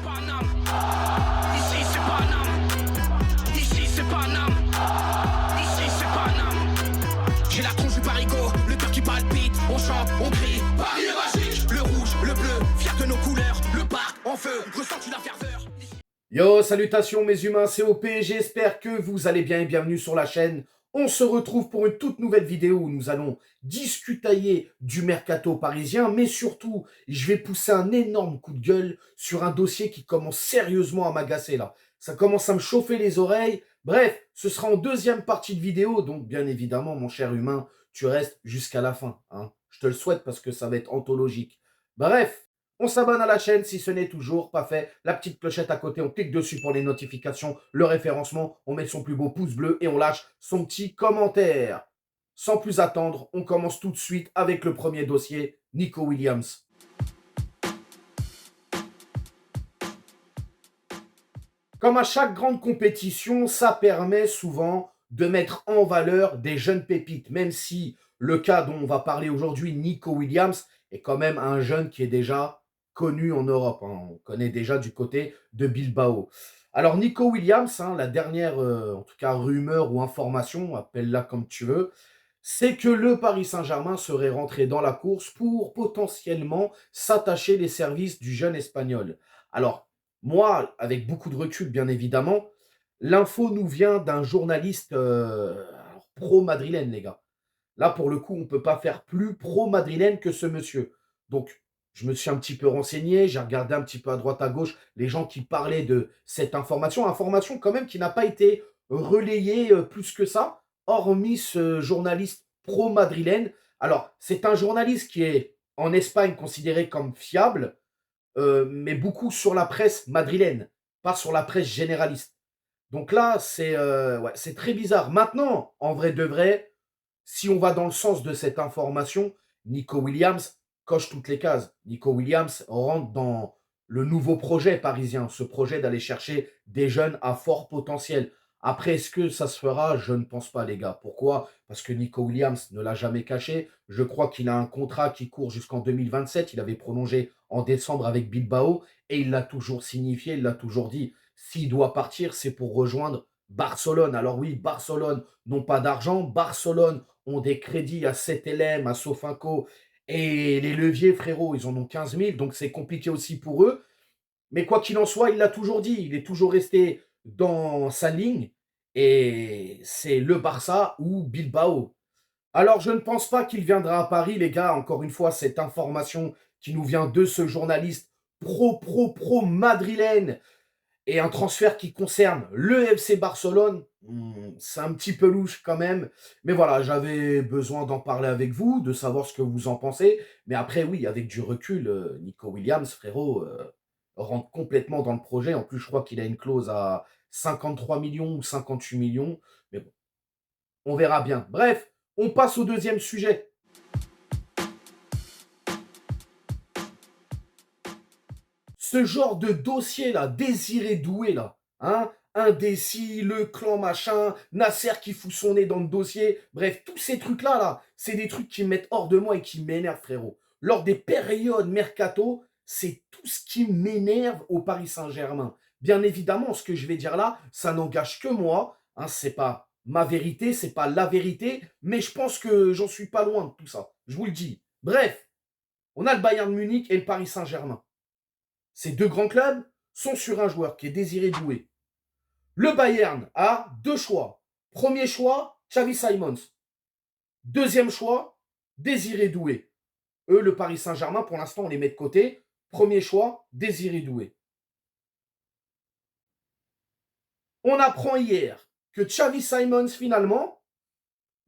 Paname. Ici c'est Paname. Ici c'est Paname. Ici c'est Paname. J'ai la tronche du parigot, le cœur qui palpite. On chante, on crie, Paris est magique. Le rouge, le bleu, fier de nos couleurs. Le parc en feu, ressens-tu la ferveur? Yo, salutations mes humains, c'est OP, j'espère que vous allez bien et bienvenue sur la chaîne. On se retrouve pour une toute nouvelle vidéo où nous allons discutailler du mercato parisien, mais surtout, je vais pousser un énorme coup de gueule sur un dossier qui commence sérieusement à m'agacer là. Ça commence à me chauffer les oreilles. Bref, ce sera en deuxième partie de vidéo, donc bien évidemment, mon cher humain, tu restes jusqu'à la fin, hein. Je te le souhaite parce que ça va être anthologique. Bref. On s'abonne à la chaîne si ce n'est toujours pas fait. La petite clochette à côté, on clique dessus pour les notifications, le référencement, on met son plus beau pouce bleu et on lâche son petit commentaire. Sans plus attendre, on commence tout de suite avec le premier dossier, Nico Williams. Comme à chaque grande compétition, ça permet souvent de mettre en valeur des jeunes pépites, même si le cas dont on va parler aujourd'hui, Nico Williams, est quand même un jeune qui est déjà connu en Europe, hein. On connaît déjà du côté de Bilbao. Alors Nico Williams, hein, la dernière, en tout cas rumeur ou information, appelle-la comme tu veux, c'est que le Paris Saint-Germain serait rentré dans la course pour potentiellement s'attacher les services du jeune Espagnol. Alors, moi, avec beaucoup de recul, bien évidemment, l'info nous vient d'un journaliste pro-madrilène, les gars. Là, pour le coup, on ne peut pas faire plus pro-madrilène que ce monsieur. Donc, je me suis un petit peu renseigné, j'ai regardé un petit peu à droite à gauche les gens qui parlaient de cette information. Information quand même qui n'a pas été relayée plus que ça, hormis ce journaliste pro-madrilène. Alors, c'est un journaliste qui est en Espagne considéré comme fiable, mais beaucoup sur la presse madrilène, pas sur la presse généraliste. Donc là, ouais, c'est très bizarre. Maintenant, en vrai de vrai, si on va dans le sens de cette information, Nico Williams coche toutes les cases. Nico Williams rentre dans le nouveau projet parisien, ce projet d'aller chercher des jeunes à fort potentiel. Après, est-ce que ça se fera? Je ne pense pas, les gars. Pourquoi? Parce que Nico Williams ne l'a jamais caché. Je crois qu'il a un contrat qui court jusqu'en 2027. Il avait prolongé en décembre avec Bilbao et il l'a toujours signifié, il l'a toujours dit. S'il doit partir, c'est pour rejoindre Barcelone. Alors oui, Barcelone n'ont pas d'argent. Barcelone ont des crédits à 7LM, à Sofinco. Et les leviers, frérot, ils en ont 15 000. Donc c'est compliqué aussi pour eux. Mais quoi qu'il en soit, il l'a toujours dit. Il est toujours resté dans sa ligne. Et c'est le Barça ou Bilbao. Alors, je ne pense pas qu'il viendra à Paris, les gars. Encore une fois, cette information qui nous vient de ce journaliste pro madrilène et un transfert qui concerne le FC Barcelone, c'est un petit peu louche quand même. Mais voilà, j'avais besoin d'en parler avec vous, de savoir ce que vous en pensez. Mais après, oui, avec du recul, Nico Williams, frérot, rentre complètement dans le projet. En plus, je crois qu'il a une clause à 53 millions ou 58 millions. Mais bon, on verra bien. Bref, on passe au deuxième sujet. Ce genre de dossier-là, Désiré Doué, là, hein, indécis, le clan machin, Nasser qui fout son nez dans le dossier, bref, tous ces trucs-là, là, c'est des trucs qui me mettent hors de moi et qui m'énervent, frérot. Lors des périodes mercato, c'est tout ce qui m'énerve au Paris Saint-Germain. Bien évidemment, ce que je vais dire là, ça n'engage que moi, hein, c'est pas ma vérité, c'est pas la vérité, mais je pense que j'en suis pas loin de tout ça, je vous le dis. Bref, on a le Bayern Munich et le Paris Saint-Germain. Ces deux grands clubs sont sur un joueur qui est Désiré Doué. Le Bayern a deux choix. Premier choix, Xavi Simons. Deuxième choix, Désiré Doué. Eux, le Paris Saint-Germain, pour l'instant, on les met de côté. Premier choix, Désiré Doué. On apprend hier que Xavi Simons, finalement,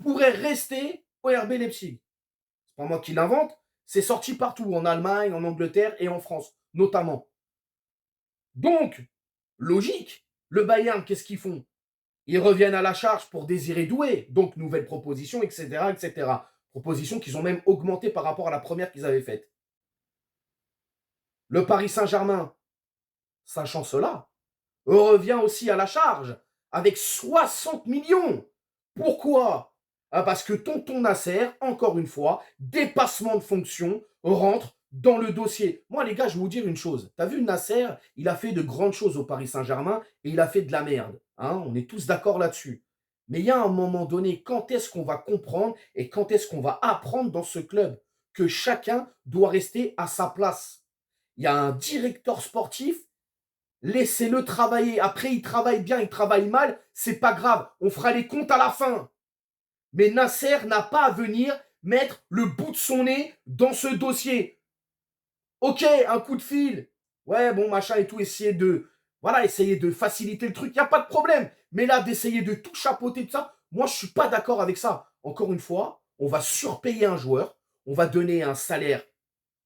pourrait rester au RB Leipzig. C'est pas moi qui l'invente, c'est sorti partout, en Allemagne, en Angleterre et en France, notamment. Donc, logique, le Bayern, qu'est-ce qu'ils font? Ils reviennent à la charge pour Désiré Doué, donc nouvelle proposition, etc., etc. Proposition qu'ils ont même augmentée par rapport à la première qu'ils avaient faite. Le Paris Saint-Germain, sachant cela, revient aussi à la charge avec 60 millions. Pourquoi? Parce que tonton Nasser, encore une fois, dépassement de fonction, rentre dans le dossier. Moi, les gars, je vais vous dire une chose. Tu as vu Nasser, il a fait de grandes choses au Paris Saint-Germain et il a fait de la merde. Hein, on est tous d'accord là-dessus. Mais il y a un moment donné, quand est-ce qu'on va comprendre et quand est-ce qu'on va apprendre dans ce club que chacun doit rester à sa place? Il y a un directeur sportif, laissez-le travailler. Après, il travaille bien, il travaille mal, c'est pas grave. On fera les comptes à la fin. Mais Nasser n'a pas à venir mettre le bout de son nez dans ce dossier. Ok, un coup de fil. Ouais, bon, machin et tout, essayer de faciliter le truc, il n'y a pas de problème. Mais là, d'essayer de tout chapeauter, tout ça, moi, je ne suis pas d'accord avec ça. Encore une fois, on va surpayer un joueur, on va donner un salaire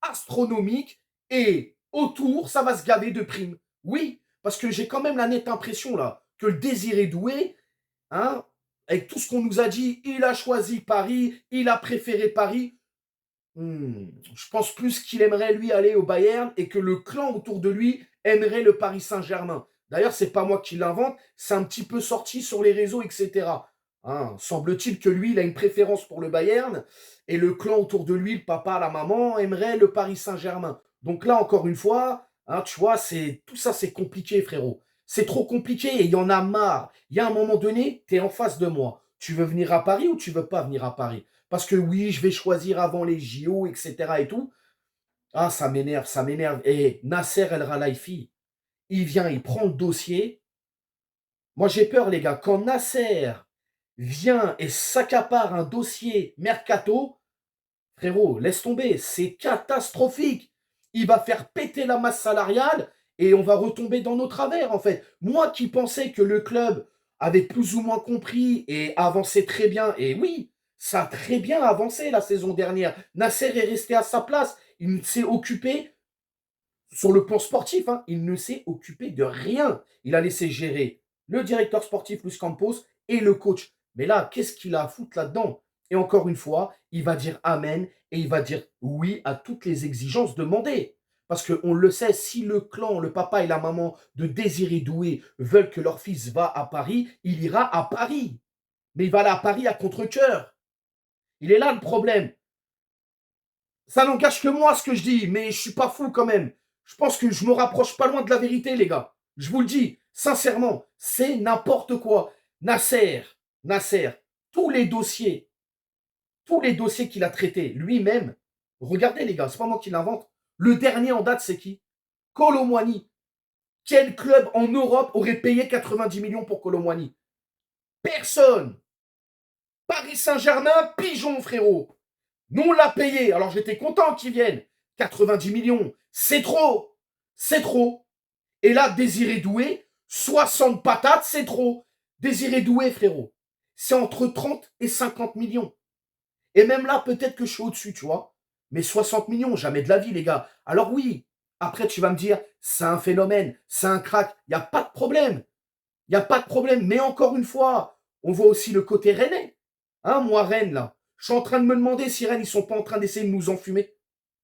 astronomique et autour, ça va se gaver de primes. Oui, parce que j'ai quand même la nette impression, là, que le Désiré Doué, hein, avec tout ce qu'on nous a dit, il a choisi Paris, il a préféré Paris. Je pense plus qu'il aimerait lui aller au Bayern et que le clan autour de lui aimerait le Paris Saint-Germain. D'ailleurs, c'est pas moi qui l'invente, c'est un petit peu sorti sur les réseaux, etc. Hein, semble-t-il que lui, il a une préférence pour le Bayern et le clan autour de lui, le papa, la maman, aimerait le Paris Saint-Germain. Donc là, encore une fois, hein, tu vois, tout ça, c'est compliqué, frérot. C'est trop compliqué et il y en a marre. Il y a un moment donné, tu es en face de moi. Tu veux venir à Paris ou tu veux pas venir à Paris? Parce que oui, je vais choisir avant les JO, etc. et tout. Ah, ça m'énerve, ça m'énerve. Et Nasser El Khelaifi, il vient, il prend le dossier. Moi, j'ai peur, les gars. Quand Nasser vient et s'accapare un dossier mercato, frérot, laisse tomber. C'est catastrophique. Il va faire péter la masse salariale et on va retomber dans nos travers, en fait. Moi qui pensais que le club avait plus ou moins compris et avançait très bien, et oui, ça a très bien avancé la saison dernière. Nasser est resté à sa place. Il s'est occupé, sur le plan sportif, hein, il ne s'est occupé de rien. Il a laissé gérer le directeur sportif Luis Campos et le coach. Mais là, qu'est-ce qu'il a à foutre là-dedans? Et encore une fois, il va dire amen et il va dire oui à toutes les exigences demandées. Parce qu'on le sait, si le clan, le papa et la maman de Désiré Doué veulent que leur fils va à Paris, il ira à Paris. Mais il va aller à Paris à contre-cœur. Il est là le problème. Ça n'engage que moi ce que je dis, mais je suis pas fou quand même. Je pense que je me rapproche pas loin de la vérité, les gars. Je vous le dis, sincèrement, c'est n'importe quoi. Nasser, Nasser, tous les dossiers qu'il a traités lui-même, regardez les gars, c'est pas moi qui l'invente. Le dernier en date, c'est qui? Kolo Muani. Quel club en Europe aurait payé 90 millions pour Kolo Muani? Personne. Paris Saint-Germain, pigeon, frérot. Nous, on l'a payé. Alors, j'étais content qu'ils viennent. 90 millions, c'est trop. C'est trop. Et là, Désiré Doué, 60 patates, c'est trop. Désiré Doué, frérot, c'est entre 30 et 50 millions. Et même là, peut-être que je suis au-dessus, tu vois. Mais 60 millions, jamais de la vie, les gars. Alors oui, après, tu vas me dire, c'est un phénomène, c'est un crack. Il n'y a pas de problème. Il n'y a pas de problème. Mais encore une fois, on voit aussi le côté rennais. Hein, moi, Rennes, là. Je suis en train de me demander si Rennes, ils sont pas en train d'essayer de nous enfumer.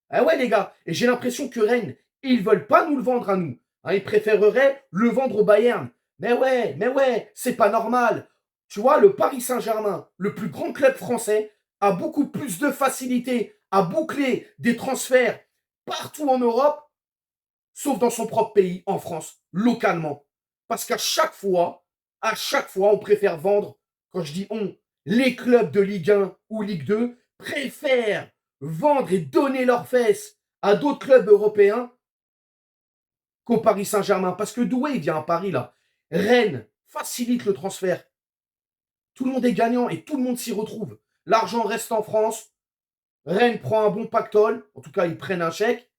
Ah ouais, les gars. Et j'ai l'impression que Rennes, ils veulent pas nous le vendre à nous. Hein, ils préféreraient le vendre au Bayern. Mais ouais, c'est pas normal. Tu vois, le Paris Saint-Germain, le plus grand club français, a beaucoup plus de facilité à boucler des transferts partout en Europe, sauf dans son propre pays, en France, localement. Parce qu'à chaque fois, on préfère vendre, quand je dis on, les clubs de Ligue 1 ou Ligue 2 préfèrent vendre et donner leurs fesses à d'autres clubs européens qu'au Paris Saint-Germain. Parce que Doué, il vient à Paris, là. Rennes facilite le transfert. Tout le monde est gagnant et tout le monde s'y retrouve. L'argent reste en France. Rennes prend un bon pactole. En tout cas, ils prennent un chèque.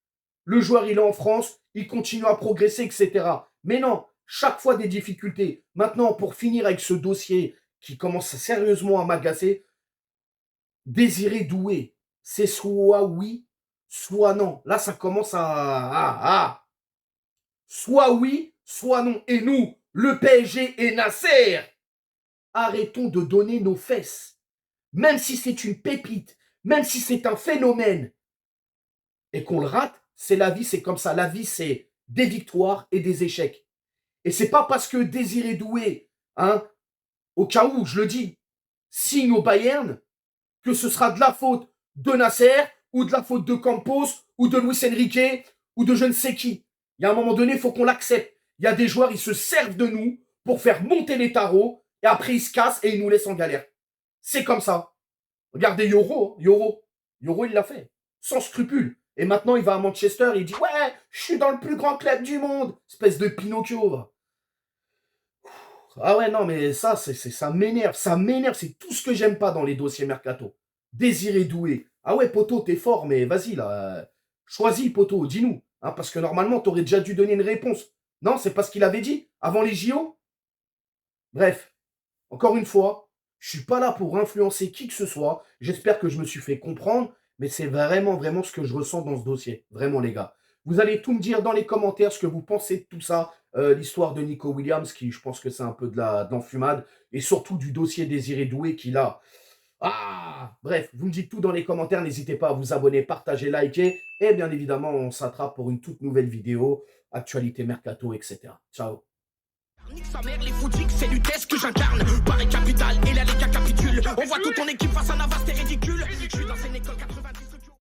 Le joueur, il est en France. Il continue à progresser, etc. Mais non, chaque fois des difficultés. Maintenant, pour finir avec ce dossier qui commence sérieusement à m'agacer, Désiré Doué, c'est soit oui, soit non. Là, ça commence à. Soit oui, soit non. Et nous, le PSG et Nasser, arrêtons de donner nos fesses. Même si c'est une pépite, même si c'est un phénomène, et qu'on le rate, c'est la vie, c'est comme ça. La vie, c'est des victoires et des échecs. Et c'est pas parce que Désiré Doué, hein, au cas où, je le dis, signe au Bayern, que ce sera de la faute de Nasser ou de la faute de Campos ou de Luis Enrique, ou de je ne sais qui. Il y a un moment donné, il faut qu'on l'accepte. Il y a des joueurs, ils se servent de nous pour faire monter les tarots, et après ils se cassent et ils nous laissent en galère. C'est comme ça. Regardez Yoro, Yoro, il l'a fait. Sans scrupule. Et maintenant, il va à Manchester et il dit « Ouais, je suis dans le plus grand club du monde !» Espèce de Pinocchio, va. Ah ouais, non, mais ça m'énerve. Ça m'énerve. C'est tout ce que j'aime pas dans les dossiers Mercato. Désiré Doué. Ah ouais, poto, t'es fort, mais vas-y, là. Choisis, poto, dis-nous. Hein, parce que normalement, t'aurais déjà dû donner une réponse. Non, c'est pas ce qu'il avait dit avant les JO. Bref, encore une fois, je suis pas là pour influencer qui que ce soit. J'espère que je me suis fait comprendre, mais c'est vraiment, vraiment ce que je ressens dans ce dossier. Vraiment, les gars. Vous allez tout me dire dans les commentaires ce que vous pensez de tout ça. L'histoire de Nico Williams, qui je pense que c'est un peu de l'enfumade. Et surtout du dossier Désiré Doué, qui là... Ah! Bref, vous me dites tout dans les commentaires. N'hésitez pas à vous abonner, partager, liker. Et bien évidemment, on s'attrape pour une toute nouvelle vidéo. Actualité Mercato, etc. Ciao. Nique sa mère, les footix, c'est l'UTES que j'incarne. Paris capitale, et là les gars capitulent. On voit toute ton équipe face à Navas, t'es ridicule.